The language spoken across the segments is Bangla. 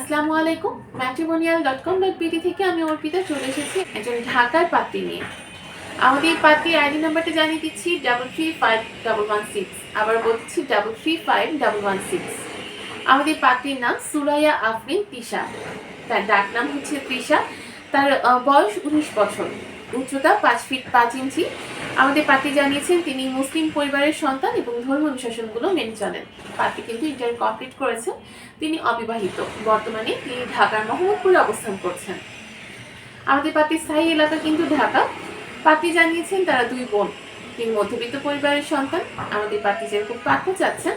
আসসালামু আলাইকুম। matrimonial.com.pt থেকে আমি অর্পিতা চলে এসেছি একজন ঢাকার পাত্রী নিয়ে। আমাদের পাত্রীর আইডি নাম্বারটা জানিয়ে দিচ্ছি 335116। আবার বলছি 335116। আমাদের পাত্রীর নাম সুরাইয়া আফরিন তিশা। তার ডাক নাম হচ্ছে তৃষা। তার বয়স 19 বছর, উচ্চতা 5 ফিট 5 ইঞ্চি। আমাদের পাত্রী জানিয়েছেন তিনি মুসলিম পরিবারের সন্তান এবং ধর্ম অনুশাসনগুলো মেনে চলেন। পাত্রী কিন্তু ইন্টার কমপ্লিট করেছেন। তিনি অবিবাহিত। বর্তমানে তিনি ঢাকার মোহাম্মদপুরে অবস্থান করছেন। আমাদের পাত্রীর স্থায়ী এলাকা কিন্তু ঢাকা। পাত্রী জানিয়েছেন তারা 2 বোন। তিনি মধ্যবিত্ত পরিবারের সন্তান। আমাদের পাত্রী যেরকম পাত্র চাচ্ছেন,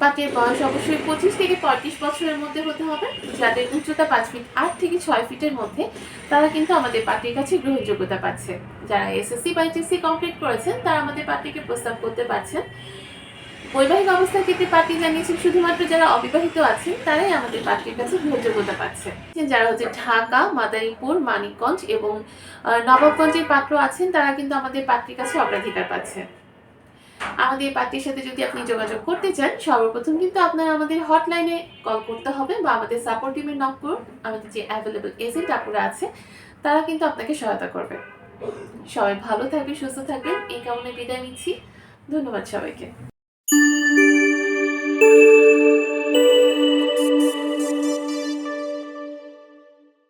পাত্রের বয়স অবশ্যই 25 থেকে 35 বছরের মধ্যে হতে হবে। যাদের উচ্চতা 5 ফিট 8 থেকে 6 ফিটের মধ্যে, তারা কিন্তু আমাদের পাত্রীর কাছে গ্রহণযোগ্যতা পাচ্ছে। যারা এসএসসি বা এইচএসসি কমপ্লিট করেছেন তারা আমাদের পাত্রীকে প্রস্তাব করতে পারছেন। বৈবাহিক অবস্থার ক্ষেত্রে পাত্রী জানিয়েছেন শুধুমাত্র যারা অবিবাহিত আছেন তারাই আমাদের পাত্রীর কাছে গ্রহণযোগ্যতা পাচ্ছে। যারা ঢাকা, মাদারীপুর, মানিকগঞ্জ এবং নবাবগঞ্জের পাত্র আছেন তারা কিন্তু আমাদের পাত্রীর কাছে অগ্রাধিকার পাচ্ছে। আমাদের পাত্রীর সাথে যদি আপনি যোগাযোগ করতে চান, সর্বপ্রথম কিন্তু আপনার আমাদের হটলাইনে কল করতে হবে বা আমাদের সাপোর্ট টিমে নক করুন। আমাদের যে অ্যাভেলেবল এজেন্ট আপুরা আছে তারা কিন্তু আপনাকে সহায়তা করবে। সবাই ভালো থাকবে, সুস্থ থাকবেন এই কামনায় বিদায় নিচ্ছি। ধন্যবাদ সবাইকে।